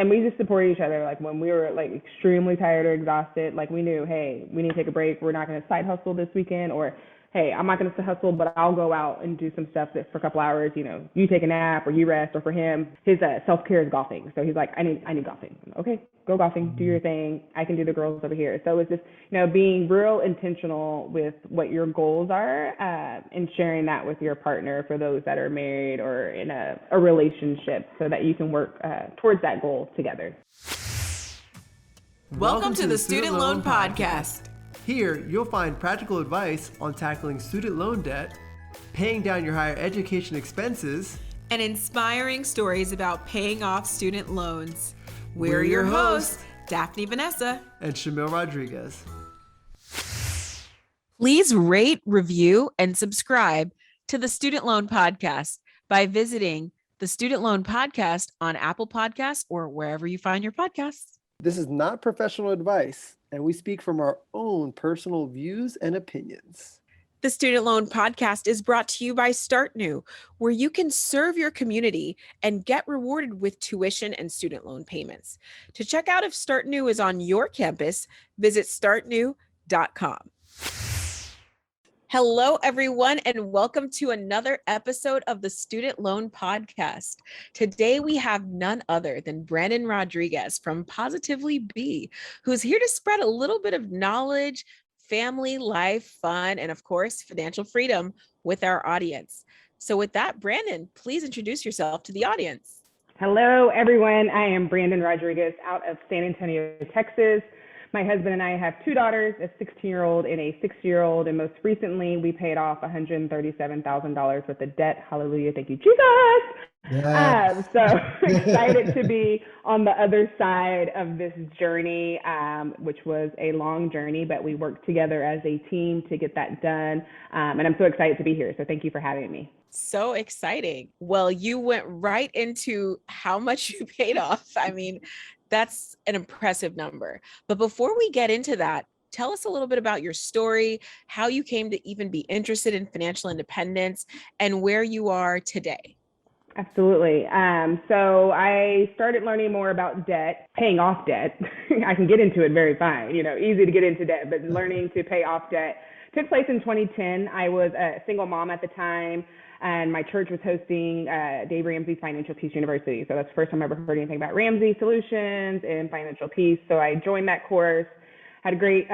And we just supported each other. Like when we were like extremely tired or exhausted, like we knew, hey, we need to take a break. We're not going to side hustle this weekend, or hey, I'm not going to hustle, but I'll go out and do some stuff for a couple hours. You take a nap or you rest. Or for him, his self-care is golfing. So he's like, I need golfing. Okay, go golfing, do your thing. I can do the girls over here. So it's just, being real intentional with what your goals are, and sharing that with your partner for those that are married or in a relationship, so that you can work towards that goal together. Welcome to the Student Loan Podcast. Here, you'll find practical advice on tackling student loan debt, paying down your higher education expenses, and inspiring stories about paying off student loans. We're your hosts, Daphne Vanessa and Shamil Rodriguez. Please rate, review, and subscribe to the Student Loan Podcast by visiting the Student Loan Podcast on Apple Podcasts or wherever you find your podcasts. This is not professional advice, and we speak from our own personal views and opinions. The Student Loan Podcast is brought to you by Start New, where you can serve your community and get rewarded with tuition and student loan payments. To check out if Start New is on your campus, visit startnew.com. Hello, everyone, and welcome to another episode of the Student Loan Podcast. Today, we have none other than Brandyn Rodriguez from PositivelyB, who's here to spread a little bit of knowledge, family, life, fun, and of course, financial freedom with our audience. So with that, Brandyn, please introduce yourself to the audience. Hello, everyone. I am Brandyn Rodriguez out of San Antonio, Texas. My husband and I have two daughters, a 16-year-old and a 6-year-old, and most recently we paid off $137,000 worth of debt. Hallelujah. Thank you, Jesus. Yes. So excited to be on the other side of this journey, which was a long journey, but we worked together as a team to get that done. And I'm so excited to be here. So thank you for having me. So exciting. Well, you went right into how much you paid off. I mean, that's an impressive number. But before we get into that, tell us a little bit about your story, how you came to even be interested in financial independence, and where you are today. Absolutely. So I started learning more about debt, paying off debt. I can get into it very fine, easy to get into debt, but learning to pay off debt took place in 2010. I was a single mom at the time, and my church was hosting Dave Ramsey's Financial Peace University. So that's the first time I ever heard anything about Ramsey Solutions and Financial Peace. So I joined that course, had great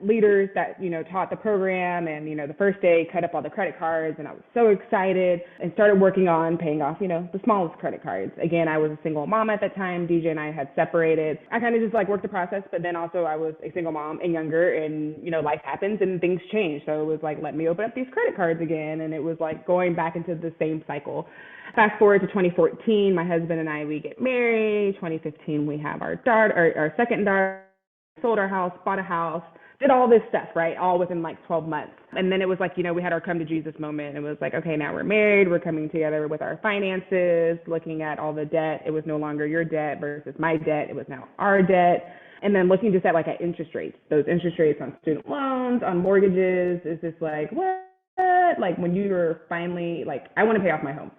leaders that, taught the program, and, the first day cut up all the credit cards, and I was so excited and started working on paying off, the smallest credit cards. Again, I was a single mom at that time. DJ and I had separated. I kind of just worked the process, but then also I was a single mom and younger, and, life happens and things change. So it was let me open up these credit cards again. And it was going back into the same cycle. Fast forward to 2014, my husband and I, we get married. 2015, we have our second daughter. Sold our house, bought a house, did all this stuff, right? All within 12 months. And then it was we had our come to Jesus moment. It was okay, now we're married. We're coming together with our finances, looking at all the debt. It was no longer your debt versus my debt. It was now our debt. And then looking just at at interest rates, those interest rates on student loans, on mortgages, is just what? When you were finally I want to pay off my home.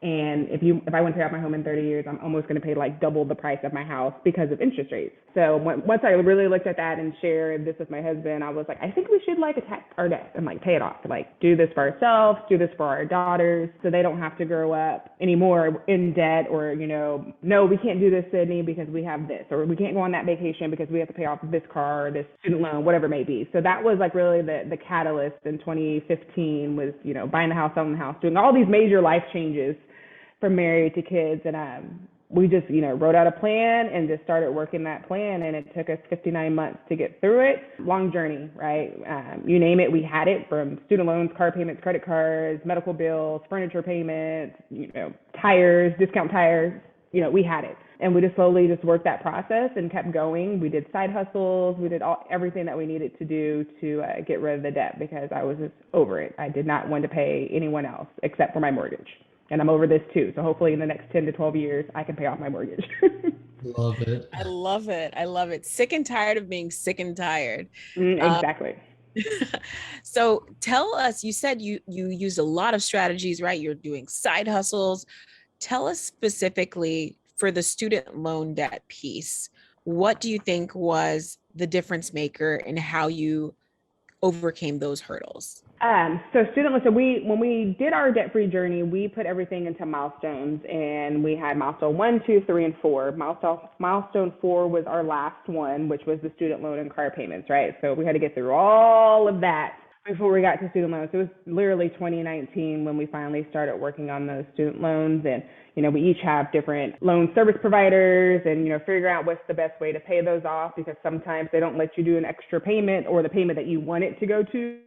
And if I want to pay off my home in 30 years, I'm almost going to pay double the price of my house because of interest rates. So once I really looked at that and shared this with my husband, I was I think we should attack our debt and pay it off. Do this for ourselves, do this for our daughters, so they don't have to grow up anymore in debt, or no, we can't do this, Sydney, because we have this, or we can't go on that vacation because we have to pay off this car or this student loan, whatever it may be. So that was really the catalyst in 2015 was buying the house, selling the house, doing all these major life changes from married to kids. And we just, wrote out a plan and just started working that plan. And it took us 59 months to get through it. Long journey, right? You name it, we had it, from student loans, car payments, credit cards, medical bills, furniture payments, tires, discount tires, we had it. And we just slowly worked that process and kept going. We did side hustles. We did everything that we needed to do to get rid of the debt, because I was just over it. I did not want to pay anyone else except for my mortgage. And I'm over this too. So hopefully in the next 10 to 12 years, I can pay off my mortgage. Love it. I love it. I love it. Sick and tired of being sick and tired. Exactly. So tell us, you said you used a lot of strategies, right? You're doing side hustles. Tell us specifically, for the student loan debt piece, what do you think was the difference maker in how you overcame those hurdles? So student loan, when we did our debt-free journey, we put everything into milestones, and we had milestone 1, 2, 3, and 4. Milestone 4 was our last one, which was the student loan and car payments, right? So we had to get through all of that before we got to student loans. It was literally 2019 when we finally started working on those student loans. And, we each have different loan service providers and, figure out what's the best way to pay those off, because sometimes they don't let you do an extra payment or the payment that you want it to go to.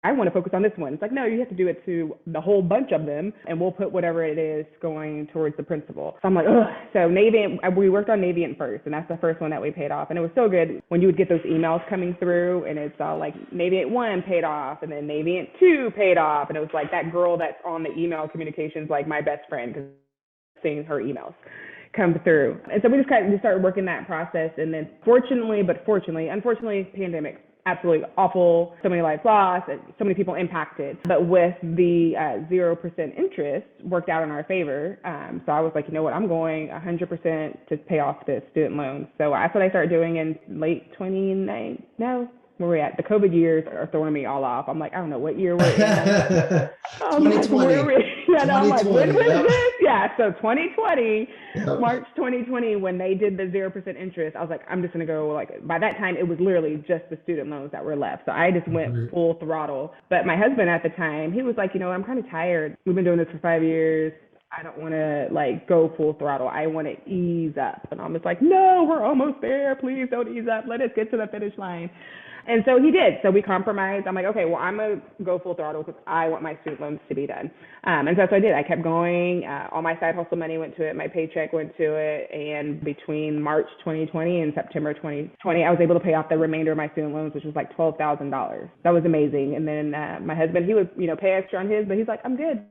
I want to focus on this one. It's like, no, you have to do it to the whole bunch of them, and we'll put whatever it is going towards the principal. So I'm like, ugh. So we worked on Navient first, and that's the first one that we paid off. And it was so good when you would get those emails coming through, and it's all like Navient 1 paid off, and then Navient 2 paid off. And it was like that girl that's on the email communications, like my best friend, because seeing her emails come through. And so we just started working that process. And then unfortunately, pandemic, absolutely awful, so many lives lost, so many people impacted. But with the 0% interest worked out in our favor. So I was like, you know what, I'm going 100% to pay off this student loan. So that's what I started doing in late 29, no, where we at? The COVID years are throwing me all off. I'm like, I don't know what year we're in. 2020. I'm like, when was Yep. this? Yeah, so 2020, Yep. March 2020, when they did the 0% interest, I was like, I'm just going to go, by that time, it was literally just the student loans that were left. So I just went full throttle. But my husband at the time, he was like, I'm kind of tired. We've been doing this for 5 years. I don't want to go full throttle. I want to ease up. And I'm just like, no, we're almost there. Please don't ease up. Let us get to the finish line. And so he did. So we compromised. I'm like, okay, well, I'm going to go full throttle because I want my student loans to be done. And so that's what I did. I kept going. All my side hustle money went to it. My paycheck went to it. And between March 2020 and September 2020, I was able to pay off the remainder of my student loans, which was like $12,000. That was amazing. And then my husband, he would, pay extra on his, but he's like, I'm good.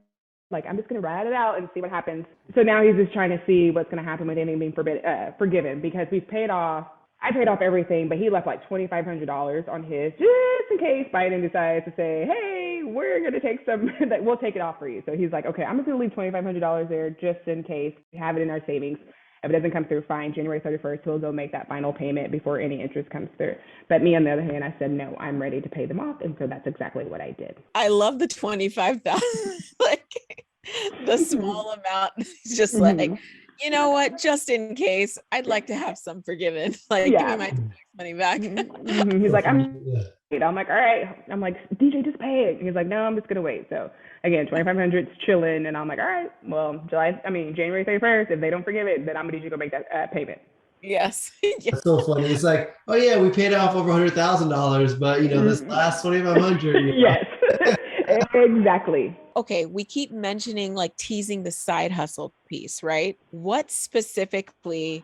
I'm just going to ride it out and see what happens. So now he's just trying to see what's going to happen with anything being forgiven, because I paid off everything, but he left like $2,500 on his, just in case Biden decides to say, hey, we're going to take we'll take it off for you. So he's like, okay, I'm just going to leave $2,500 there just in case. We have it in our savings. If it doesn't come through, fine. January 31st, he'll go make that final payment before any interest comes through. But me, on the other hand, I said, no, I'm ready to pay them off. And so that's exactly what I did. I love the 25,000, the small amount. It's just you know what, just in case, I'd like to have some forgiven. Give me my tax money back. He's like, I'm like, all right. I'm like, DJ, just pay it. He's like, no, I'm just going to wait. So again, 2,500's chilling. And I'm like, all right, well, January 31st, if they don't forgive it, then I'm going to need you to go make that payment. Yes. That's so funny. It's like, oh yeah, we paid off over $100,000, but this last 2,500. Yes, exactly. Okay, we keep mentioning teasing the side hustle piece, right? How specifically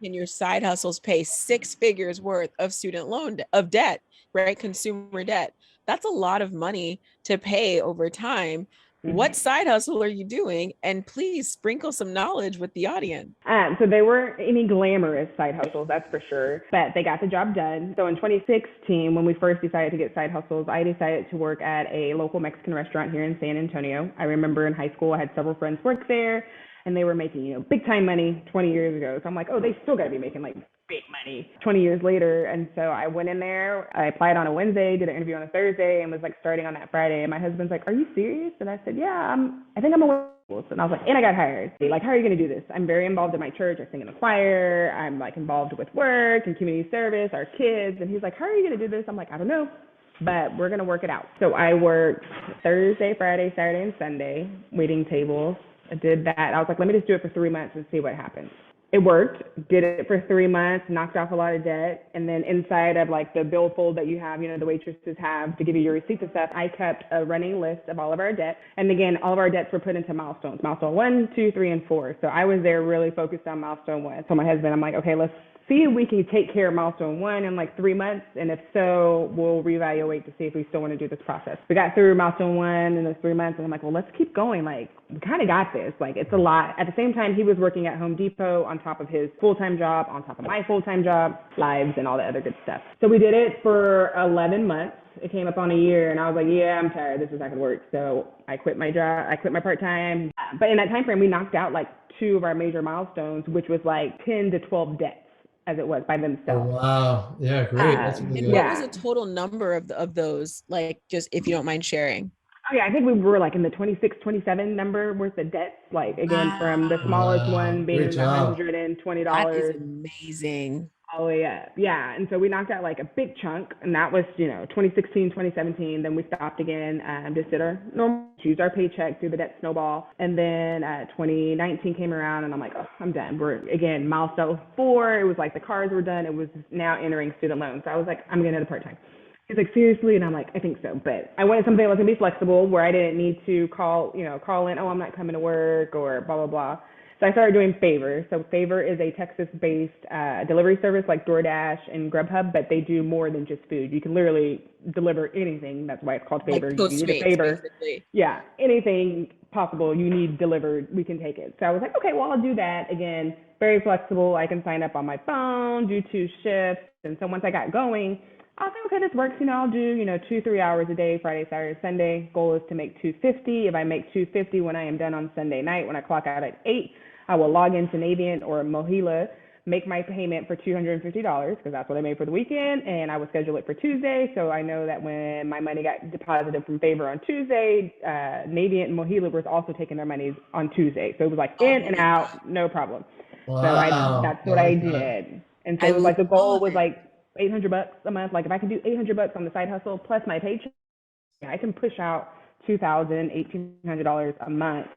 can your side hustles pay 6 figures worth of student loan of debt, right? Consumer debt. That's a lot of money to pay over time. What side hustle are you doing? And please sprinkle some knowledge with the audience. So they weren't any glamorous side hustles, that's for sure, but they got the job done. So in 2016, when we first decided to get side hustles, I decided to work at a local Mexican restaurant here in San Antonio. I remember in high school, I had several friends work there, and they were making, big time money 20 years ago. So I'm like, oh, they still got to be making big money 20 years later. And so I went in there, I applied on a Wednesday, did an interview on a Thursday, and was starting on that Friday. And my husband's like, are you serious? And I said, yeah, I think I'm a and I was like, and I got hired. How are you going to do this? I'm very involved in my church. I sing in the choir. I'm involved with work and community service, our kids. And he's like, how are you going to do this? I'm like, I don't know, but we're going to work it out. So I worked Thursday, Friday, Saturday, and Sunday, waiting tables. I did that. I was like, let me just do it for 3 months and see what happens. It worked, did it for 3 months, knocked off a lot of debt. And then inside of the billfold that you have, the waitresses have to give you your receipts and stuff, I kept a running list of all of our debt. And again, all of our debts were put into milestones, milestone 1, 2, 3, and 4. So I was there really focused on milestone 1. So my husband, I'm like, okay, let's see if we can take care of milestone 1 in like 3 months. And if so, we'll reevaluate to see if we still want to do this process. We got through milestone 1 in those 3 months, and I'm like, well, let's keep going. Like, we kind of got this. Like, it's a lot. At the same time, he was working at Home Depot on top of his full-time job, on top of my full-time job, lives, and all the other good stuff. So we did it for 11 months. It came up on a year, and I was like, yeah, I'm tired. This is not going to work. So I quit my job. I quit my part-time. But in that time frame, we knocked out like 2 of our major milestones, which was like 10 to 12 debts as it was by themselves. Oh, wow. Yeah, great. That's really And good. what was the total number of those? Like, just if you don't mind sharing. Oh, yeah, I think we were like in the 26, 27 number worth of debts. Like, again, from the smallest one being Great job. $120. That is amazing. All the way up. Yeah. And so we knocked out like a big chunk, and that was, 2016, 2017. Then we stopped again, just did our normal, used our paycheck, do the debt snowball. And then 2019 came around, and I'm like, oh, I'm done. We're, again, milestone 4. It was like the cars were done. It was now entering student loans. So I was like, I'm getting into part-time. He's like, seriously? And I'm like, I think so. But I wanted something that was going to be flexible, where I didn't need to call in, oh, I'm not coming to work, or blah, blah, blah. So I started doing Favor. So Favor is a Texas-based delivery service like DoorDash and Grubhub, but they do more than just food. You can literally deliver anything. That's why it's called Favor. Like you need a favor. Basically. Yeah, anything possible you need delivered, we can take it. So I was like, okay, well, I'll do that. Again, very flexible. I can sign up on my phone, do 2 shifts. And so once I got going, I was like, okay, this works. I'll do, 2-3 hours a day, Friday, Saturday, Sunday. Goal is to make $250. If I make $250 when I am done on Sunday night, when I clock out at 8, I will log into Navient or Mohila, make my payment for $250 because that's what I made for the weekend, and I will schedule it for Tuesday. So I know that when my money got deposited from Favor on Tuesday, Navient and Mohila was also taking their monies on Tuesday. So it was like in and out, no problem. Wow. So that's what I did. And so it was like the goal was like $800 a month. Like if I can do $800 on the side hustle plus my paycheck, I can push out $2,000, $1,800 a month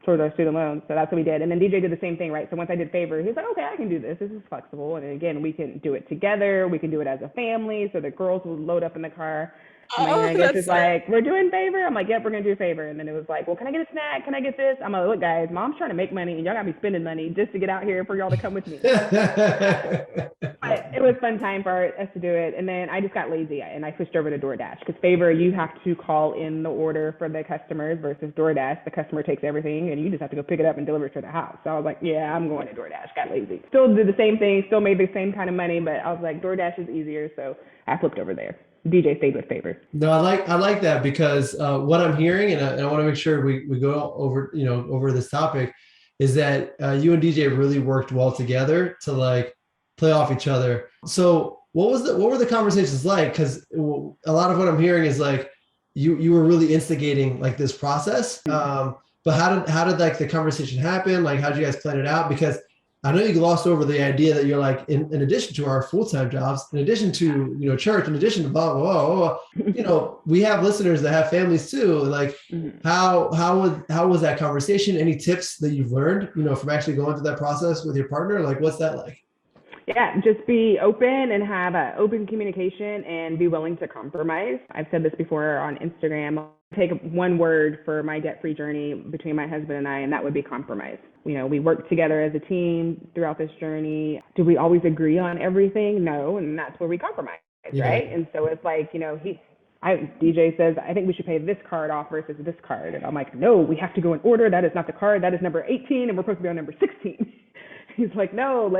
towards our student loans. So that's what we did. And then DJ did the same thing, right? So once I did Favor, he's like, okay, I can do this. This is flexible. And again, we can do it together. We can do it as a family. So the girls will load up in the car. I guess it's like, we're doing Favor. I'm like, yep, we're going to do Favor. And then it was like, well, can I get a snack? Can I get this? I'm like, look, guys, mom's trying to make money, and y'all got to be spending money just to get out here for y'all to come with me. But it was a fun time for us to do it. And then I just got lazy, and I switched over to DoorDash because Favor, you have to call in the order for the customers versus DoorDash. The customer takes everything, and you just have to go pick it up and deliver it to the house. So I was like, yeah, I'm going to DoorDash. Got lazy. Still did the same thing, still made the same kind of money, but I was like, DoorDash is easier. So I flipped over there. DJ stayed with Favor. No, I like that because what I'm hearing, and I want to make sure we go over this topic, is that you and DJ really worked well together to like play off each other. So what were the conversations like? Because a lot of what I'm hearing is like you were really instigating like this process. But how did like the conversation happen? Like how did you guys plan it out? Because I know you glossed over the idea that you're like, in addition to our full-time jobs, in addition to, church, in addition to blah, blah, blah, we have listeners that have families too. Like how was that conversation? Any tips that you've learned, from actually going through that process with your partner? Like, what's that like? Yeah, just be open and have open communication and be willing to compromise. I've said this before on Instagram. I'll take one word for my debt-free journey between my husband and I, and that would be compromise. We worked together as a team throughout this journey. Do we always agree on everything? No, and that's where we compromise, right? And so it's like, DJ says, I think we should pay this card off versus this card. And I'm like, no, we have to go in order. That is not the card. That is number 18, and we're supposed to be on number 16. He's like, no,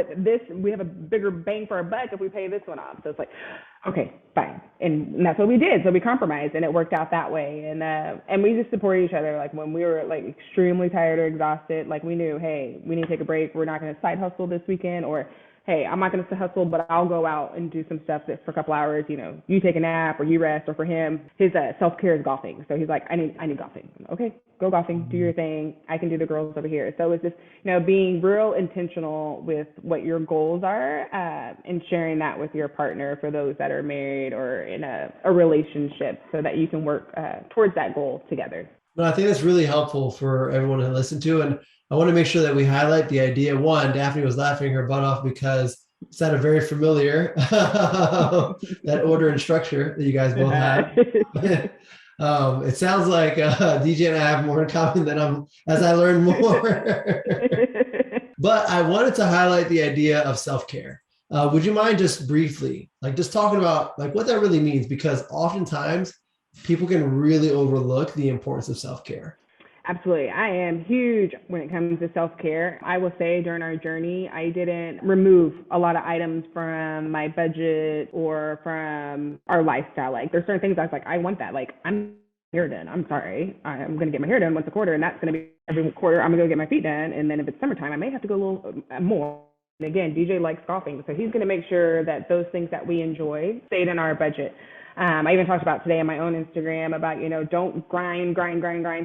we have a bigger bang for our buck if we pay this one off. So it's like, okay, fine. And that's what we did. So we compromised, and it worked out that way. And we just supported each other. Like when we were like extremely tired or exhausted, like we knew, hey, we need to take a break. We're not going to side hustle this weekend, or hey, I'm not going to hustle, but I'll go out and do some stuff for a couple hours. You take a nap or you rest. Or for him, his self-care is golfing. So he's like, I need golfing. Okay, go golfing, do your thing. I can do the girls over here. So it's just, being real intentional with what your goals are and sharing that with your partner for those that are married or in a relationship so that you can work towards that goal together. No, I think that's really helpful for everyone to listen to. And I want to make sure that we highlight the idea. One, Daphne was laughing her butt off because it sounded very familiar, that order and structure that you guys both have. It sounds like DJ and I have more in common as I learn more. But I wanted to highlight the idea of self-care. Would you mind just briefly, like just talking about like what that really means? Because oftentimes people can really overlook the importance of self-care. Absolutely. I am huge when it comes to self-care. I will say during our journey, I didn't remove a lot of items from my budget or from our lifestyle. Like there's certain things I was like, I want that. Like I'm hair done. I'm sorry. I'm going to get my hair done once a quarter, and that's going to be every quarter. I'm going to go get my feet done. And then if it's summertime, I may have to go a little more. And again, DJ likes golfing, so he's going to make sure that those things that we enjoy stayed in our budget. I even talked about today on my own Instagram about, don't grind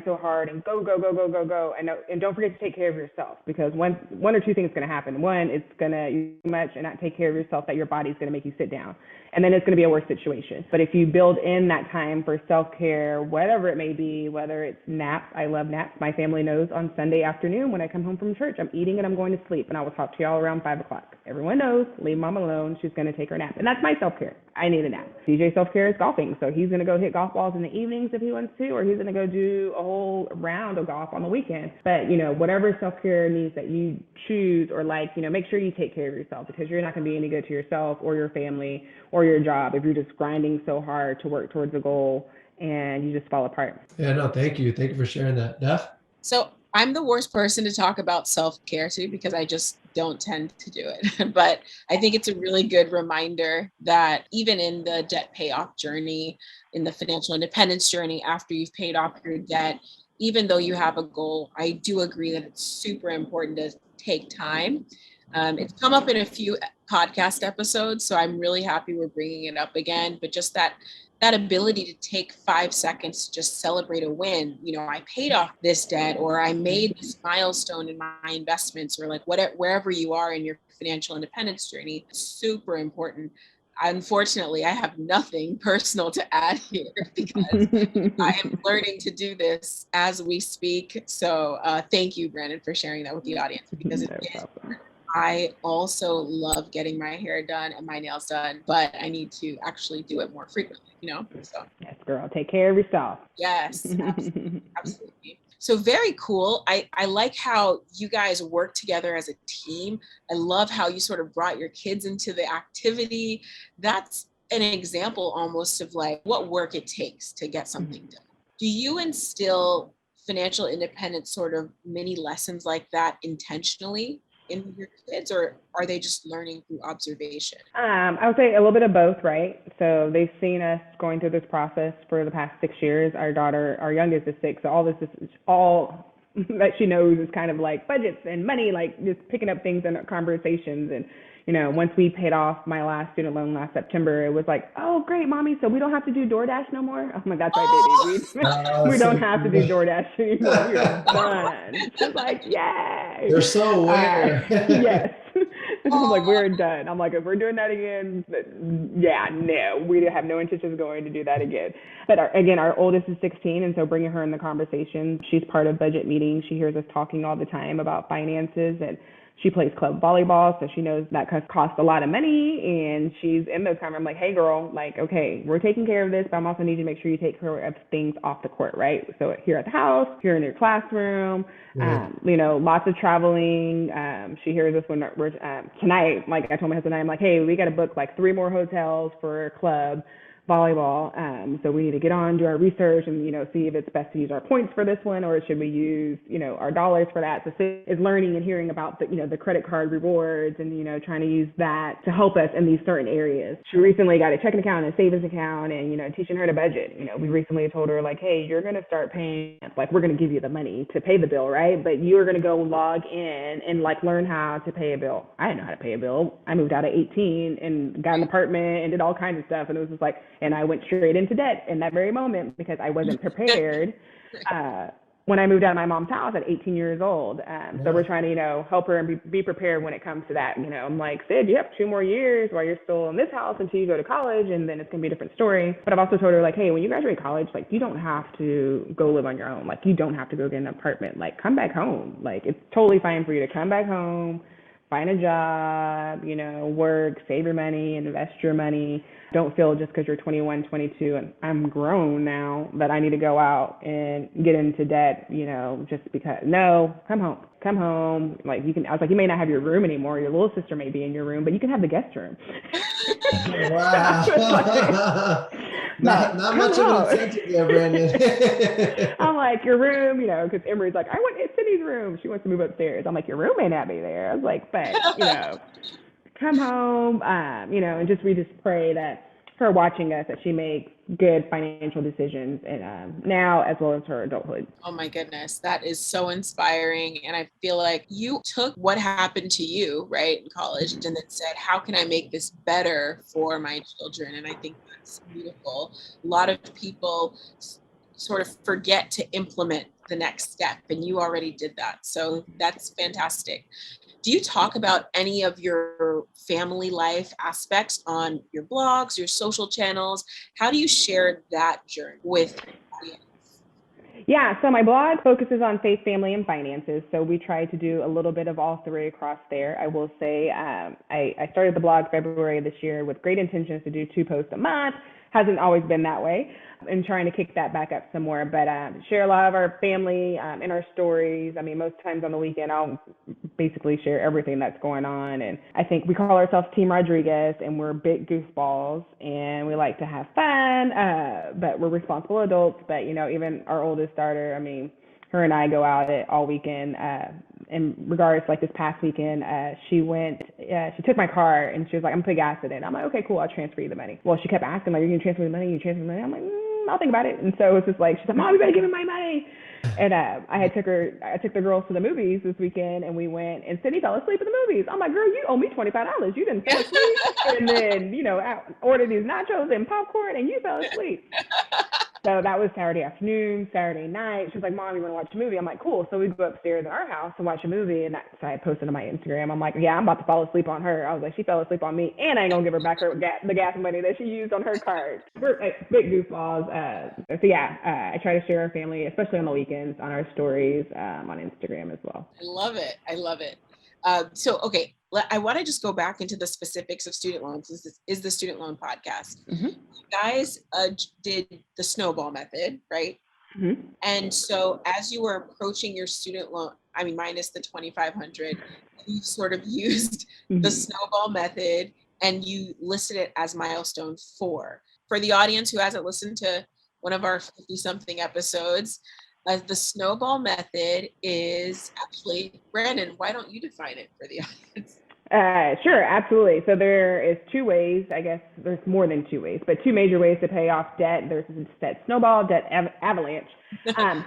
so hard and go. And don't forget to take care of yourself, because one or two things is going to happen. One, it's going to use too much and not take care of yourself that your body's going to make you sit down. And then it's going to be a worse situation. But if you build in that time for self-care, whatever it may be, whether it's naps, I love naps. My family knows on Sunday afternoon when I come home from church, I'm eating and I'm going to sleep. And I will talk to y'all around 5 o'clock. Everyone knows, leave mom alone. She's going to take her nap. And that's my self-care. I need a nap. DJ self-care is golfing. So he's going to go hit golf balls in the evenings if he wants to, or he's going to go do a whole round of golf on the weekend. But, whatever self-care needs that you choose or like, make sure you take care of yourself, because you're not going to be any good to yourself or your family or your job if you're just grinding so hard to work towards a goal and you just fall apart. Yeah, no, thank you. Thank you for sharing that. Daph? So I'm the worst person to talk about self-care to, because I just don't tend to do it. But I think it's a really good reminder that even in the debt payoff journey, in the financial independence journey, after you've paid off your debt, even though you have a goal, I do agree that it's super important to take time. It's come up in a few podcast episodes, so I'm really happy we're bringing it up again. But just that ability to take 5 seconds to just celebrate a win. I paid off this debt, or I made this milestone in my investments, or like wherever you are in your financial independence journey, super important. Unfortunately, I have nothing personal to add here because I am learning to do this as we speak. So thank you, Brandon, for sharing that with the audience, because it is. I also love getting my hair done and my nails done, but I need to actually do it more frequently, So yes, girl, take care of yourself. Yes, absolutely. So very cool. I like how you guys work together as a team. I love how you sort of brought your kids into the activity. That's an example almost of like what work it takes to get something done. Do you instill financial independence sort of mini lessons like that intentionally in your kids, or are they just learning through observation? I would say a little bit of both, right? So they've seen us going through this process for the past 6 years. Our youngest is 6, so all this is all that she knows is kind of like budgets and money, like just picking up things in conversations. And once we paid off my last student loan last September, it was like, oh, great, mommy. So we don't have to do DoorDash no more. I'm like, that's right, baby. We don't have to do DoorDash anymore. We're done. She's like, yay. You're so aware. Yes. I'm like, we're done. I'm like, if we're doing that again, no, we have no intention of going to do that again. But our oldest is 16. And so bringing her in the conversation, she's part of budget meetings. She hears us talking all the time about finances, and she plays club volleyball, so she knows that costs a lot of money, and she's in those conversations. I'm like, hey, girl, like, okay, we're taking care of this, but I'm also need you to make sure you take care of things off the court, right? So here at the house, here in your classroom, lots of traveling. She hears us when we're tonight, like I told my husband, I'm like, hey, we got to book like 3 more hotels for club volleyball. So we need to get on, do our research, and, see if it's best to use our points for this one, or should we use, our dollars for that. So Sid is learning and hearing about the credit card rewards and, trying to use that to help us in these certain areas. She recently got a checking account and a savings account, and, teaching her to budget. We recently told her, like, hey, you're going to start paying, like, we're going to give you the money to pay the bill, right? But you're going to go log in and like learn how to pay a bill. I didn't know how to pay a bill. I moved out at 18 and got an apartment and did all kinds of stuff. And it was just like, and I went straight into debt in that very moment because I wasn't prepared when I moved out of my mom's house at 18 years old. So we're trying to, help her and be prepared when it comes to that. I'm like, Sid, you have 2 more years while you're still in this house until you go to college, and then it's going to be a different story. But I've also told her, like, hey, when you graduate college, like, you don't have to go live on your own. Like, you don't have to go get an apartment. Like, come back home. Like, it's totally fine for you to come back home, find a job, work, save your money, invest your money. Don't feel just because you're 21, 22, and I'm grown now that I need to go out and get into debt, just because. No, come home. Like I was like, you may not have your room anymore. Your little sister may be in your room, but you can have the guest room. Wow. Not much of an incentive there, Brandyn. I'm like, your room, because Emery's like, I want Cindy's room. She wants to move upstairs. I'm like, your room may not be there. I was like, but, come home, and we just pray that her watching us, that she makes good financial decisions and now as well as her adulthood. Oh my goodness, that is so inspiring. And I feel like you took what happened to you, right, in college, and then said, how can I make this better for my children? And I think that's beautiful. A lot of people sort of forget to implement the next step, and you already did that. So that's fantastic. Do you talk about any of your family life aspects on your blogs, your social channels? How do you share that journey with the audience? Yeah, so my blog focuses on faith, family, and finances. So we try to do a little bit of all three across there. I will say I started the blog February of this year with great intentions to do 2 posts a month. Hasn't always been that way. I'm trying to kick that back up some more, but share a lot of our family in our stories. I mean, most times on the weekend, I'll basically share everything that's going on. And I think we call ourselves Team Rodriguez, and we're big goofballs, and we like to have fun, but we're responsible adults. But, even our oldest daughter, I mean, her and I go out all weekend. In regards, like this past weekend, she took my car and she was like, I'm putting gas in it. I'm like, okay, cool, I'll transfer you the money. Well, she kept asking, like, are you going to transfer me the money? I'm like, I'll think about it. And so it's just like, she's like, Mom, you better give me my money. And I took the girls to the movies this weekend, and we went, and Sydney fell asleep at the movies. I'm like, girl, you owe me $25. You didn't fall asleep. And then, I ordered these nachos and popcorn, and you fell asleep. So that was Saturday afternoon, Saturday night. She was like, Mom, you want to watch a movie? I'm like, cool. So we go upstairs in our house and watch a movie. And so I posted on my Instagram. I'm like, yeah, I'm about to fall asleep on her. I was like, she fell asleep on me, and I ain't going to give her back the gas money that she used on her card. We're big goofballs. I try to share our family, especially on the weekends, on our stories on Instagram as well. I love it. Okay, I want to just go back into the specifics of student loans. This is the Student Loan Podcast. Mm-hmm. You guys did the snowball method, right? Mm-hmm. And so as you were approaching your student loan, I mean, minus the 2,500, you sort of used the snowball method, and you listed it as milestone 4. For the audience who hasn't listened to one of our 50-something episodes, the snowball method is actually, Brandyn, why don't you define it for the audience? Sure, absolutely. So there is 2 ways, I guess there's more than 2 ways, but 2 major ways to pay off debt. There's debt snowball, debt avalanche.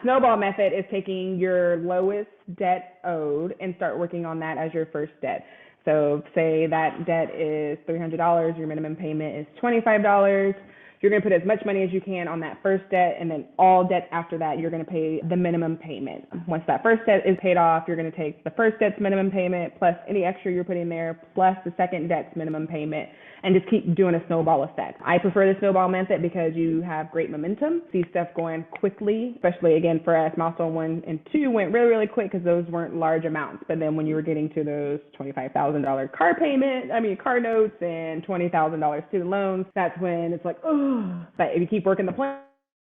Snowball method is taking your lowest debt owed and start working on that as your first debt. So say that debt is $300, your minimum payment is $25. You're going to put as much money as you can on that first debt, and then all debts after that, you're going to pay the minimum payment. Once that first debt is paid off, you're going to take the first debt's minimum payment plus any extra you're putting there, plus the second debt's minimum payment, and just keep doing a snowball effect. I prefer the snowball method because you have great momentum, see stuff going quickly, especially again for us, milestone 1 and 2 went really, really quick because those weren't large amounts. But then when you were getting to those $25,000 car notes and $20,000 student loans, that's when it's like, oh. But if you keep working the plan,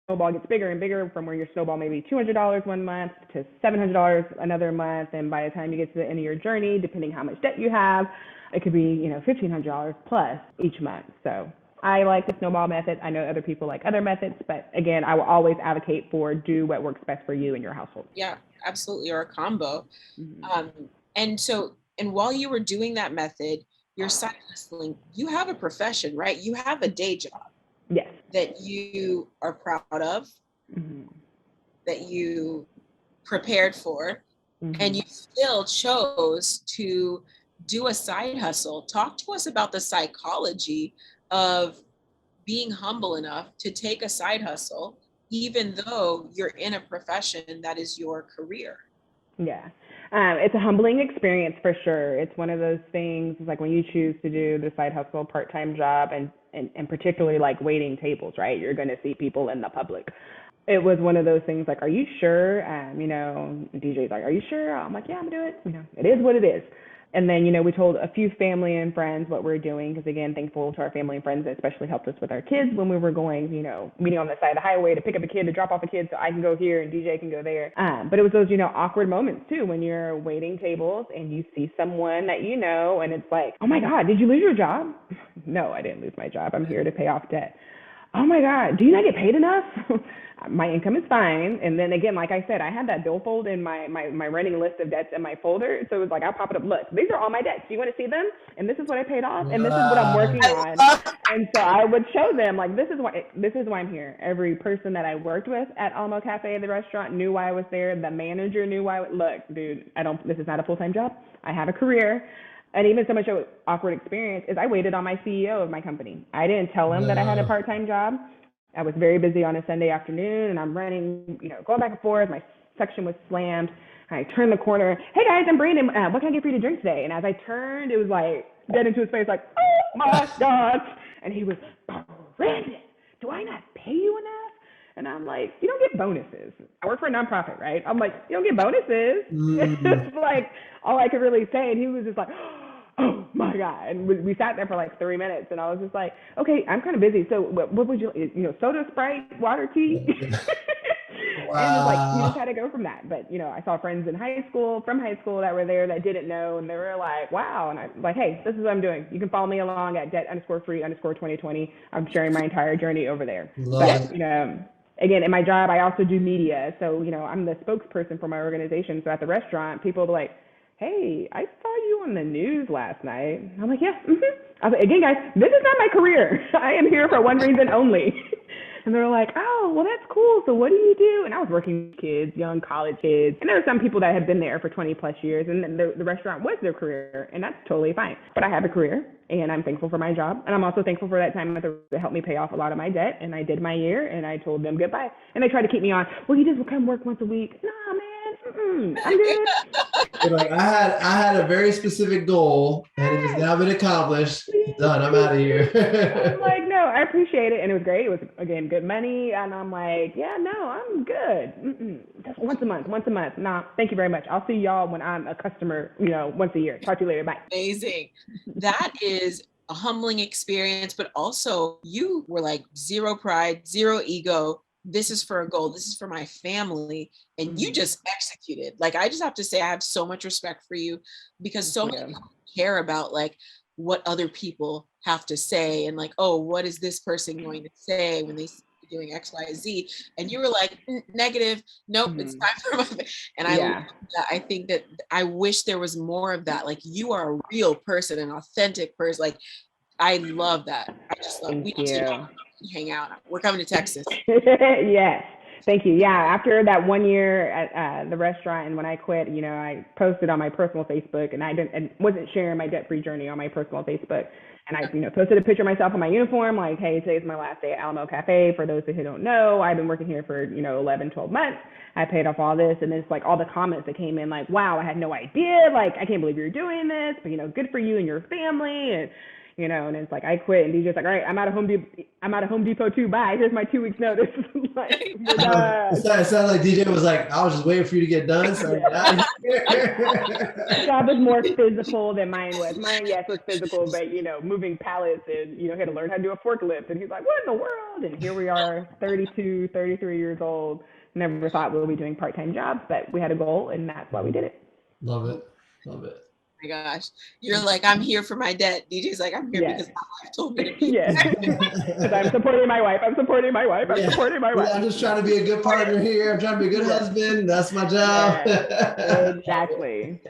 snowball gets bigger and bigger from where your snowball may be $200 one month to $700 another month. And by the time you get to the end of your journey, depending how much debt you have, it could be, $1,500 plus each month. So I like the snowball method. I know other people like other methods, but again, I will always advocate for do what works best for you and your household. Yeah, absolutely. Or a combo. Mm-hmm. And while you were doing that method, you're side hustling, you have a profession, right? You have a day job. Yes. That you are proud of, that you prepared for, and you still chose to do a side hustle. Talk to us about the psychology of being humble enough to take a side hustle, even though you're in a profession that is your career. Yeah. It's a humbling experience for sure. It's one of those things like when you choose to do the side hustle part-time job and particularly like waiting tables, right? You're going to see people in the public. It was one of those things like, are you sure? DJ's like, are you sure? I'm like, yeah, I'm going to do it. It is what it is. And then, we told a few family and friends what we're doing, because again, thankful to our family and friends that especially helped us with our kids when we were going, meeting on the side of the highway to pick up a kid, to drop off a kid so I can go here and DJ can go there. But it was those, awkward moments too, when you're waiting tables and you see someone that and it's like, oh my God, did you lose your job? No, I didn't lose my job. I'm here to pay off debt. Oh my God, do you not get paid enough? My income is fine. And then again, like I said, I had that billfold in my running list of debts in my folder. So it was like, I'll pop it up. Look, these are all my debts. Do you want to see them? And this is what I paid off. And this is what I'm working on. And so I would show them, like, this is why I'm here. Every person that I worked with at Alamo Cafe, the restaurant, knew why I was there. The manager knew why. Look, dude, this is not a full-time job. I have a career. And even so much of an awkward experience is I waited on my CEO of my company. I didn't tell him that I had a part-time job. I was very busy on a Sunday afternoon, and I'm running, going back and forth. My section was slammed. I turned the corner. Hey guys, I'm Brandyn. What can I get for you to drink today? And as I turned, it was like dead into his face, like, oh my God. And he was, Brandyn, do I not pay you enough? And I'm like, you don't get bonuses. I work for a nonprofit, right? I'm like, you don't get bonuses. It's like all I could really say. And he was just like, oh my God. And we sat there for like 3 minutes, and I was just like, okay, I'm kind of busy. So what would you, soda, Sprite, water, tea? Wow. And it's like, you just had to go from that. But, I saw friends from high school that were there that didn't know, and they were like, wow. And I'm like, hey, this is what I'm doing. You can follow me along at debt_free_2020. I'm sharing my entire journey over there. But, again, in my job, I also do media. So, I'm the spokesperson for my organization. So at the restaurant, people will be like, hey, I saw you on the news last night. I'm like, yeah. I was like, again, guys, this is not my career. I am here for one reason only. And they're like, oh, well, that's cool. So what do you do? And I was working with kids, young college kids. And there were some people that had been there for 20 plus years, and then the restaurant was their career, and that's totally fine. But I have a career, and I'm thankful for my job. And I'm also thankful for that time to help me pay off a lot of my debt. And I did my year, and I told them goodbye. And they tried to keep me on. Well, you just come work once a week. Nah, man, I'm good. Like, I had a very specific goal, and it has now been accomplished. Done. I'm out of here. I'm like, no, I appreciate it, and it was great. It was, again, good money, and I'm like, yeah, no, I'm good. Just once a month. Nah, thank you very much. I'll see y'all when I'm a customer, once a year. Talk to you later. Bye. Amazing. That is a humbling experience, but also you were like zero pride, zero ego. This is for a goal. This is for my family. And you just executed. Like, I just have to say, I have so much respect for you, because so many people care about like what other people have to say, and like, oh, what is this person going to say when they see you doing X, Y, Z? And you were like, negative. Nope, it's time for my. And I love that. I think that I wish there was more of that. Like, you are a real person, an authentic person. Like, I love that. I just love. We need to hang out. We're coming to Texas. Yes. Thank you. Yeah. After that 1 year at the restaurant, and when I quit, I posted on my personal Facebook, and wasn't sharing my debt-free journey on my personal Facebook. And I, posted a picture of myself in my uniform, like, hey, today's my last day at Alamo Cafe. For those who don't know, I've been working here for, 11, 12 months. I paid off all this. And it's like all the comments that came in, like, wow, I had no idea. Like, I can't believe you're doing this, but, good for you and your family. And, and it's like, I quit, and DJ's like, all right, I'm out of Home Depot too. Bye. Here's my 2 weeks notice. Like, it sounds like DJ was like, I was just waiting for you to get done. So My job was more physical than mine was. Mine, yes, was physical, but moving pallets, and he had to learn how to do a forklift. And he's like, what in the world? And here we are, 32, 33 years old. Never thought we'll be doing part-time jobs, but we had a goal, and that's why we did it. Love it. Oh my gosh, you're like, I'm here for my debt. DJ's like, I'm here because my wife told me to be. Because I'm supporting my wife. I'm supporting my wife. I'm just trying to be a good partner here. I'm trying to be a good husband. That's my job. Exactly.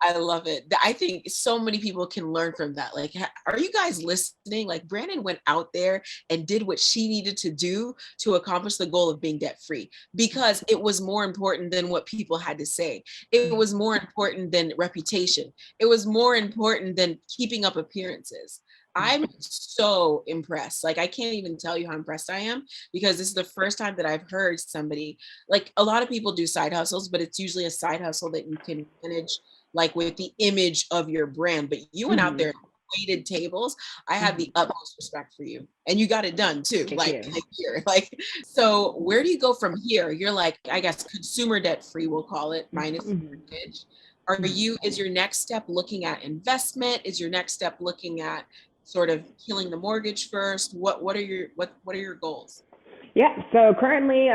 I love it. I think so many people can learn from that. Like, are you guys listening? Like, Brandyn went out there and did what she needed to do to accomplish the goal of being debt free, because it was more important than what people had to say. It was more important than reputation. It was more important than keeping up appearances. I'm so impressed. Like, I can't even tell you how impressed I am, because this is the first time that I've heard somebody, like, a lot of people do side hustles, but it's usually a side hustle that you can manage like with the image of your brand. But you went out there and waited tables. I have the utmost respect for you, and you got it done too. Like, so where do you go from here? You're like, I guess, consumer debt free, we'll call it, minus mortgage. Is your next step looking at investment? Is your next step looking at sort of killing the mortgage first? What are your goals? Yeah, so currently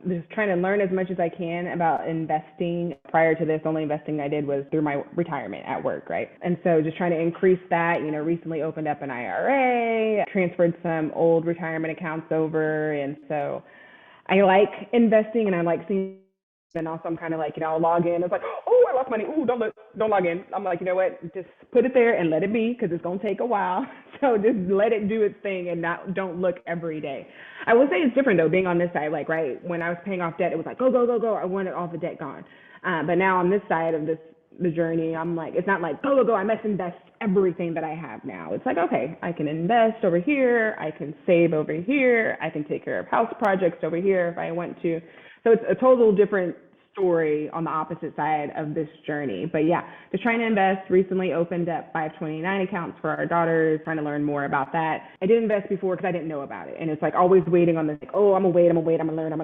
just trying to learn as much as I can about investing. Prior to this, only investing I did was through my retirement at work, right? And so just trying to increase that, recently opened up an IRA, transferred some old retirement accounts over. And so I like investing and I like seeing. And also I'm kind of like, I'll log in. It's like, oh, I lost money. Ooh, don't log in. I'm like, you know what? Just put it there and let it be because it's going to take a while. So just let it do its thing and don't look every day. I will say it's different though, being on this side, like, right, when I was paying off debt, it was like, go, go, go, go. I wanted all the debt gone. But now on this side of the journey, I'm like, it's not like, go, go, go. I must invest everything that I have now. It's like, okay, I can invest over here. I can save over here. I can take care of house projects over here if I want to. So it's a total different story on the opposite side of this journey. But yeah, just trying to invest. Recently opened up 529 accounts for our daughters, trying to learn more about that. I did invest before because I didn't know about it. And it's like always waiting on this, like, oh, I'm gonna wait, I'm gonna learn. I'm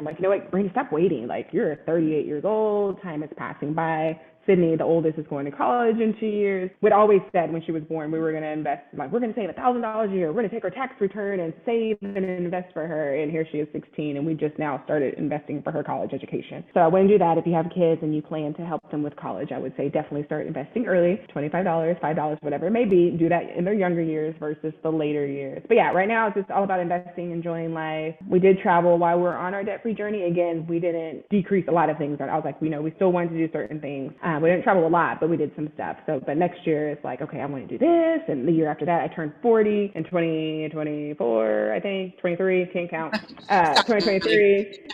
like, you know what, Brandon, stop waiting. Like, you're 38 years old, time is passing by. Sydney, the oldest, is going to college in 2 years. We'd always said when she was born, we were going to invest, like, we're going to save $1,000 a year. We're going to take our tax return and save and invest for her. And here she is 16, and we just now started investing for her college education. So I wouldn't do that. If you have kids and you plan to help them with college, I would say definitely start investing early, $25, $5, whatever it may be. Do that in their younger years versus the later years. But yeah, right now it's just all about investing, enjoying life. We did travel while we were on our debt-free journey. Again, we didn't decrease a lot of things. I was like, we still wanted to do certain things. We didn't travel a lot, but we did some stuff. So, but next year it's like, okay, I want to do this. And the year after that, I turned 40 in 2024, I think, 23, can't count, 2023.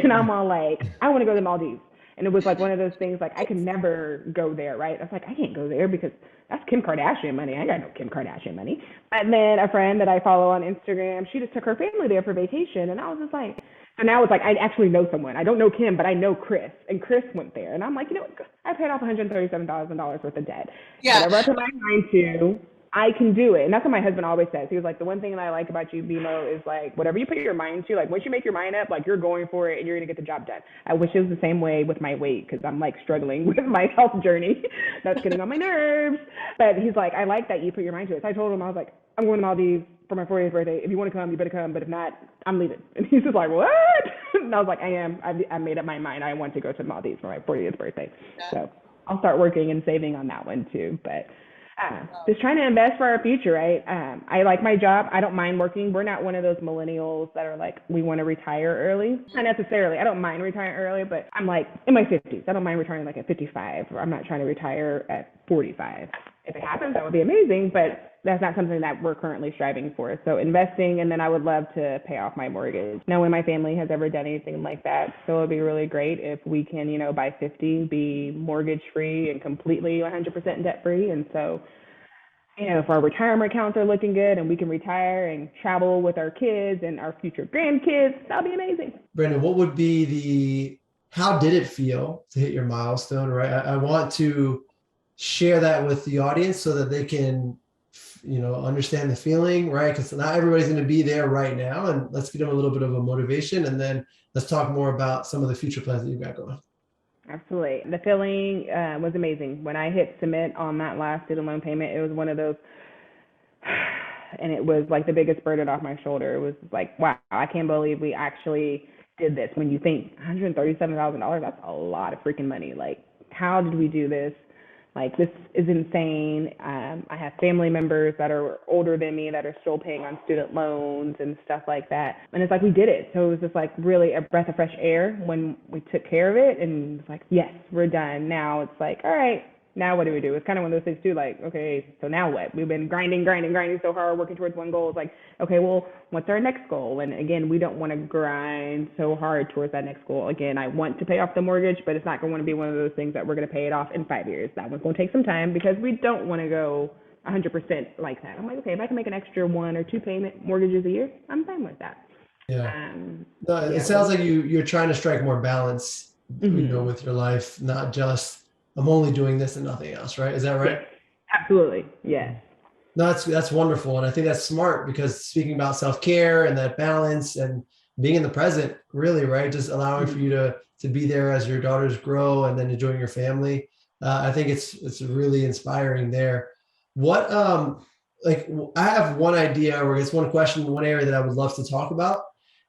And I'm all like, I want to go to the Maldives. And it was like one of those things, like, I could never go there, right? I was like, I can't go there because that's Kim Kardashian money. I got no Kim Kardashian money. And then a friend that I follow on Instagram, she just took her family there for vacation. And I was just like, so now it's like, I actually know someone. I don't know Kim, but I know Chris. And Chris went there. And I'm like, I paid off $137,000 worth of debt. Yeah. Whatever I put my mind to, I can do it. And that's what my husband always says. He was like, the one thing that I like about you, BMO, is like, whatever you put your mind to, like, once you make your mind up, like, you're going for it and you're going to get the job done. I wish it was the same way with my weight because I'm like struggling with my health journey. That's getting on my nerves. But he's like, I like that you put your mind to it. So I told him, I was like, I'm going to Maldives for my 40th birthday. If you want to come, you better come. But if not, I'm leaving. And he's just like, what? And I was like, I am. I made up my mind. I want to go to the Maldives for my 40th birthday. So I'll start working and saving on that one too. But just trying to invest for our future, right? I like my job. I don't mind working. We're not one of those millennials that are like, we want to retire early. Not necessarily. I don't mind retiring early, but I'm like in my 50s. I don't mind retiring like at 55. Or I'm not trying to retire at 45. If it happens, that would be amazing, but that's not something that we're currently striving for. So investing, and then I would love to pay off my mortgage. No one in my family has ever done anything like that. So it would be really great if we can, by 50, be mortgage free and completely 100% debt free. And so, if our retirement accounts are looking good and we can retire and travel with our kids and our future grandkids, that'll be amazing. Brandyn, what would be how did it feel to hit your milestone, right? I want to share that with the audience so that they can, understand the feeling, right? Because not everybody's going to be there right now. And let's give them a little bit of a motivation. And then let's talk more about some of the future plans that you've got going. Absolutely. The feeling was amazing. When I hit submit on that last student loan payment, it was one of those, and it was like the biggest burden off my shoulder. It was like, wow, I can't believe we actually did this. When you think $137,000, that's a lot of freaking money. Like, how did we do this? Like, this is insane. I have family members that are older than me that are still paying on student loans and stuff like that. And it's like, we did it. So it was just like really a breath of fresh air when we took care of it. And it's like, yes, we're done. Now it's like, all right, now what do we do? It's kind of one of those things too, like, okay, so now what? We've been grinding so hard, working towards one goal. It's like, okay, well, what's our next goal? And again, we don't want to grind so hard towards that next goal. Again, I want to pay off the mortgage, but it's not going to be one of those things that we're going to pay it off in 5 years. That one's going to take some time because we don't want to go 100% like that. I'm like, okay, if I can make an extra 1 or 2 payment mortgages a year, I'm fine with that. Yeah. It sounds like you're trying to strike more balance, with your life, not just, I'm only doing this and nothing else, right? Is that right? Yes, absolutely. Yes. No, that's wonderful. And I think that's smart because speaking about self-care and that balance and being in the present, really, right? Just allowing for you to be there as your daughters grow and then enjoying your family. I think it's really inspiring there. What, like, I have one idea, or it's one question, one area that I would love to talk about.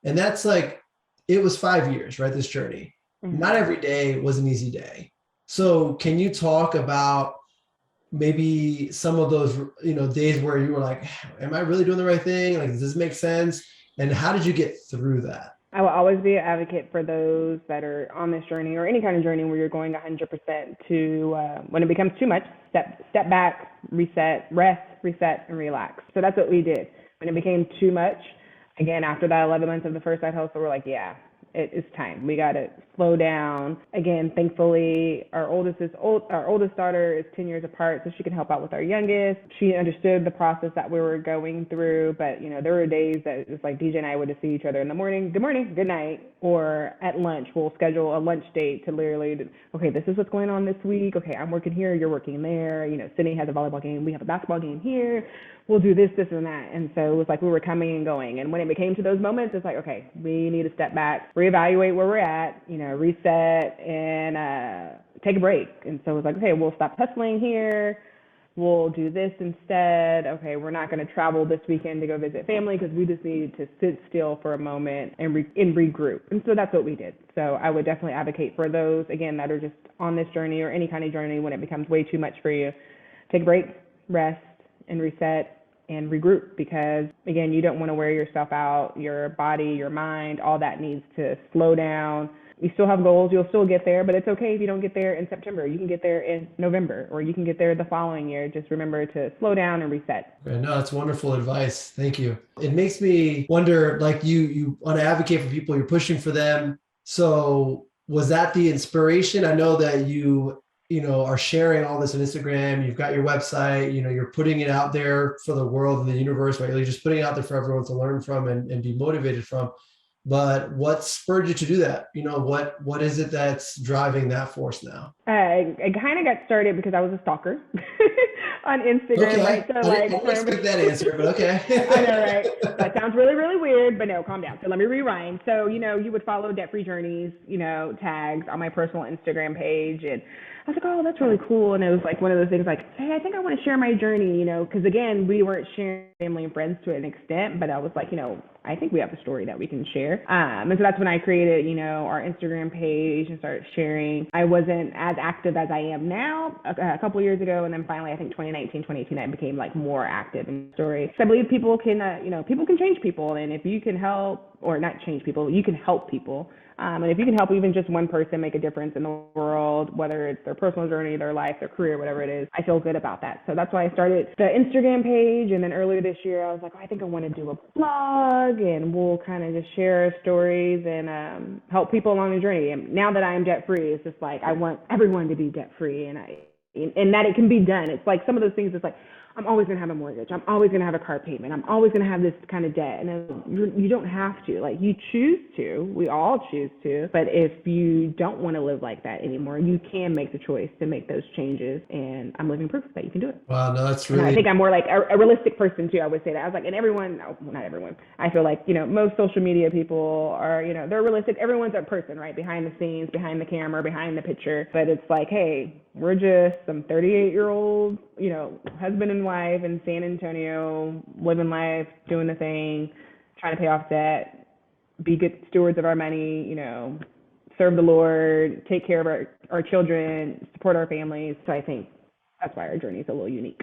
And that's like, it was 5 years, right? This journey. Not every day was an easy day. So can you talk about maybe some of those, days where you were like, am I really doing the right thing? Like, does this make sense? And how did you get through that? I will always be an advocate for those that are on this journey or any kind of journey where you're going 100% to, when it becomes too much, step back, reset, rest, reset, and relax. So that's what we did. When it became too much, again, after that 11 months of the first side hustle, we're like, yeah, it's time. We got to slow down. Again, thankfully, our oldest daughter is 10 years apart, so she can help out with our youngest. She understood the process that we were going through, but there were days that it was like DJ and I would just see each other in the morning, good morning, good night, or at lunch. We'll schedule a lunch date to literally, okay, this is what's going on this week. Okay, I'm working here, you're working there. Sydney has a volleyball game, we have a basketball game here. We'll do this, and that. And so it was like we were coming and going. And when it became to those moments, it's like, okay, we need to step back, reevaluate where we're at, reset, and take a break. And so it was like, okay, we'll stop hustling here. We'll do this instead. Okay, we're not going to travel this weekend to go visit family because we just need to sit still for a moment and regroup. And so that's what we did. So I would definitely advocate for those, again, that are just on this journey or any kind of journey when it becomes way too much for you. Take a break, rest, and reset and regroup, because again, you don't want to wear yourself out, your body, your mind, all that needs to slow down. You still have goals, you'll still get there, but it's okay if you don't get there in September. You can get there in November, or you can get there the following year. Just remember to slow down and reset. Okay, no, that's wonderful advice. Thank you. It makes me wonder, like, you want to advocate for people, you're pushing for them. So was that the inspiration? I know that you are sharing all this on Instagram. You've got your website, you're putting it out there for the world and the universe, right? You're just putting it out there for everyone to learn from and be motivated from. But what spurred you to do that? What is it that's driving that force now? I kind of got started because I was a stalker on Instagram, okay. right? So I didn't expect that answer, but okay. I know, right? That sounds really, really weird, but no, calm down. So let me rewind. So, you would follow Debt Free Journeys, tags on my personal Instagram page, and I was like, oh, that's really cool. And it was like one of those things like, hey, I think I want to share my journey, because again, we weren't sharing family and friends to an extent, but I was like, I think we have a story that we can share. And so that's when I created, our Instagram page and started sharing. I wasn't as active as I am now a couple of years ago. And then finally, I think 2019, 2018, I became like more active in the story. So I believe people can, people can change people. And if you can help, or not change people, you can help people. And if you can help even just one person make a difference in the world, whether it's their personal journey, their life, their career, whatever it is, I feel good about that. So that's why I started the Instagram page. And then earlier this year, I was like, I think I want to do a blog, and we'll kind of just share stories and help people along the journey. And now that I am debt free, it's just like, I want everyone to be debt free, and that it can be done. It's like some of those things, it's like, I'm always going to have a mortgage. I'm always going to have a car payment. I'm always going to have this kind of debt. And you don't have to. Like, you choose to. We all choose to. But if you don't want to live like that anymore, you can make the choice to make those changes. And I'm living proof that you can do it. Wow, no, that's really... And I think I'm more like a realistic person, too. I would say that. I was like, and everyone, no, not everyone. I feel like, most social media people are, they're realistic. Everyone's a person, right? Behind the scenes, behind the camera, behind the picture. But it's like, hey, we're just some 38-year-old, husband and wife in San Antonio, living life, doing the thing, trying to pay off debt, be good stewards of our money, serve the Lord, take care of our children, support our families. So I think that's why our journey is a little unique.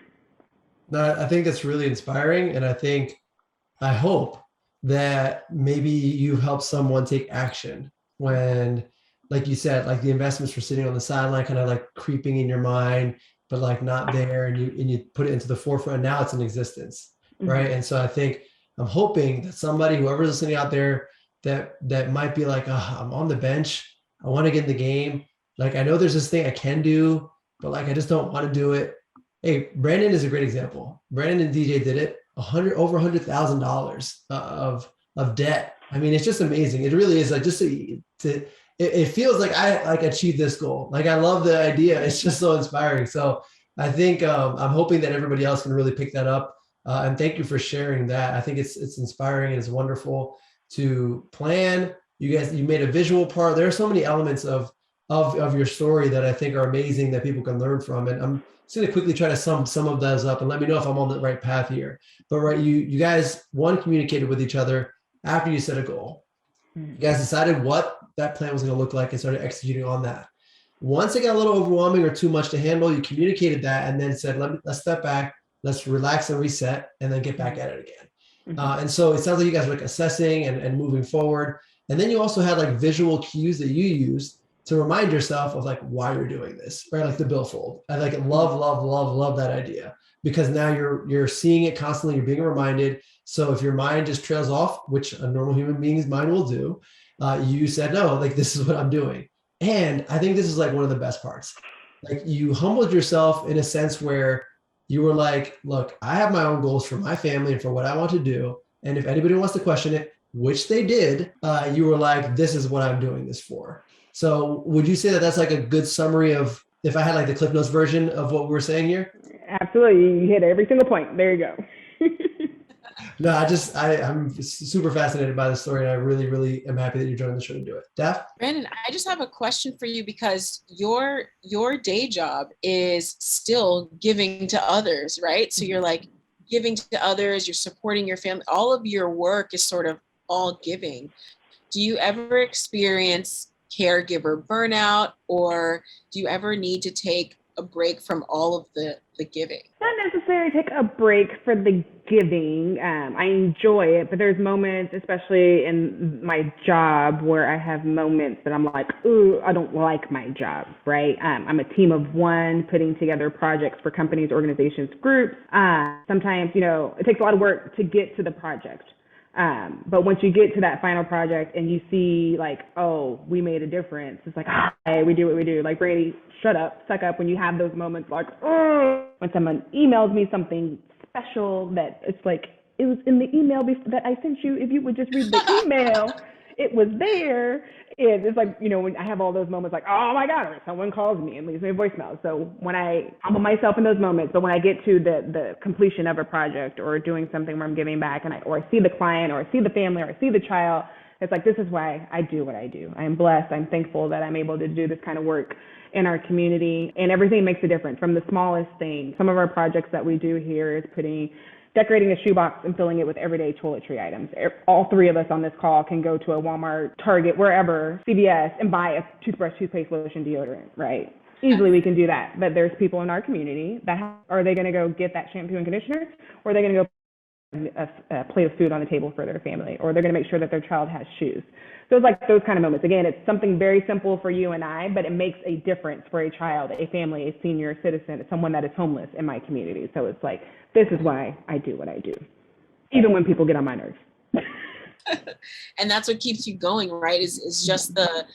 No, I think that's really inspiring. And I hope that maybe you help someone take action when, like you said, like the investments were sitting on the sideline, kind of like creeping in your mind, but like not there, and you put it into the forefront, and now it's in existence, right? And so I think I'm hoping that somebody, whoever's listening out there, that might be like, oh, I'm on the bench, I want to get in the game. Like, I know there's this thing I can do, but like, I just don't want to do it. Hey, Brandyn is a great example. Brandyn and DJ did it, over $100,000 of debt. I mean, it's just amazing. It really is, like, just it feels like I achieved this goal. Like, I love the idea. It's just so inspiring. So I think I'm hoping that everybody else can really pick that up. And thank you for sharing that. I think it's inspiring, and it's wonderful to plan. You made a visual part. There are so many elements of of your story that I think are amazing that people can learn from. And I'm just going to quickly try to sum some of those up and let me know if I'm on the right path here. But right, you guys, one, communicated with each other after you set a goal. You guys decided what that plan was going to look like and started executing on that. Once it got a little overwhelming or too much to handle, you communicated that and then said, let's step back, let's relax and reset, and then get back at it again. And so it sounds like you guys were like assessing and moving forward. And then you also had like visual cues that you used to remind yourself of like why you're doing this, right? Like the billfold. I like love that idea, because now you're seeing it constantly, you're being reminded. So if your mind just trails off, which a normal human being's mind will do, you said, no, like this is what I'm doing. And I think this is like one of the best parts. Like you humbled yourself in a sense where you were like, look, I have my own goals for my family and for what I want to do. And if anybody wants to question it, which they did, you were like, this is what I'm doing this for. So would you say that that's like a good summary of, if I had like the Cliff Notes version of what we were saying here? Absolutely. You hit every single point. There you go. No, I'm super fascinated by the story, and I really, really am happy that you're joining the show to do it. Daph? Brandyn, I just have a question for you, because your day job is still giving to others, right? So you're like giving to others, you're supporting your family. All of your work is sort of all giving. Do you ever experience caregiver burnout, or do you ever need to take a break from all of the giving? Not necessarily take a break for the giving. I enjoy it, but there's moments, especially in my job, where I have moments that I'm like, ooh, I don't like my job, right? I'm a team of one putting together projects for companies, organizations, groups. Sometimes, it takes a lot of work to get to the project. But once you get to that final project and you see like, oh, we made a difference, it's like, hey, we do what we do. Like, Brady, shut up, suck up when you have those moments like, oh, when someone emails me something special that it's like, it was in the email that I sent you. If you would just read the email, it was there. It's like, when I have all those moments like, oh my God, or someone calls me and leaves me a voicemail. So when I humble myself in those moments, but when I get to the completion of a project or doing something where I'm giving back or I see the client or I see the family or I see the child, it's like, this is why I do what I do. I am blessed. I'm thankful that I'm able to do this kind of work in our community, and everything makes a difference from the smallest thing. Some of our projects that we do here is decorating a shoebox and filling it with everyday toiletry items. All three of us on this call can go to a Walmart, Target, wherever, CVS, and buy a toothbrush, toothpaste, lotion, deodorant, right? Easily we can do that. But there's people in our community that are they going to go get that shampoo and conditioner, or are they going to go a plate of food on the table for their family, or they're going to make sure that their child has shoes. So it's like those kind of moments. Again, it's something very simple for you and I, but it makes a difference for a child, a family, a senior citizen, someone that is homeless in my community. So it's like, this is why I do what I do, even when people get on my nerves. And that's what keeps you going, right? Is just the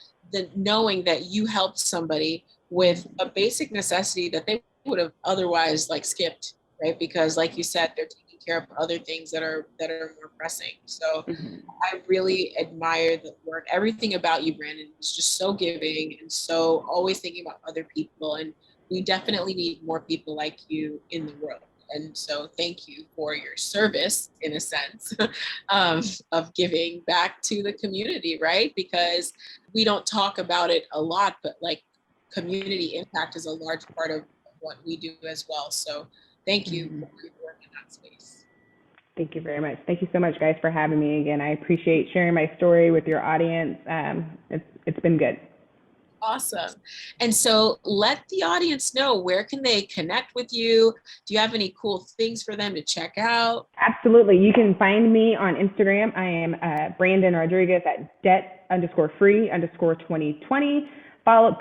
knowing that you helped somebody with a basic necessity that they would have otherwise like skipped, right? Because like you said, they're taking care of other things that are more pressing. So I really admire the work. Everything about you, Brandyn, is just so giving and so always thinking about other people. And we definitely need more people like you in the world. And so thank you for your service, in a sense, of giving back to the community, right? Because we don't talk about it a lot, but like community impact is a large part of what we do as well. So thank you for your work in that space. Thank you very much. Thank you so much, guys, for having me again. I appreciate sharing my story with your audience. It's been good. Awesome. And so let the audience know, where can they connect with you? Do you have any cool things for them to check out? Absolutely. You can find me on Instagram. I am Brandyn Rodriguez at debt_free_2020.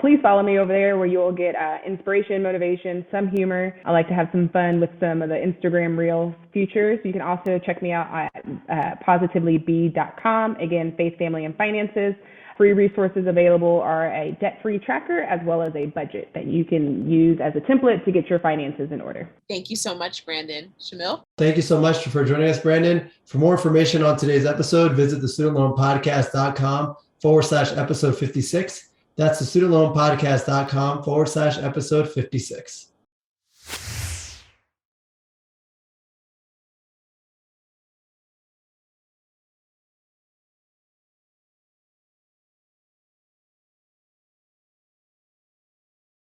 Please follow me over there, where you will get inspiration, motivation, some humor. I like to have some fun with some of the Instagram Reel features. You can also check me out at PositivelyB.com. Again, faith, family, and finances. Free resources available are a debt-free tracker as well as a budget that you can use as a template to get your finances in order. Thank you so much, Brandyn. Shamil? Thank you so much for joining us, Brandyn. For more information on today's episode, visit thestudentloanpodcast.com/episode 56. That's thestudentloanpodcast.com/episode 56.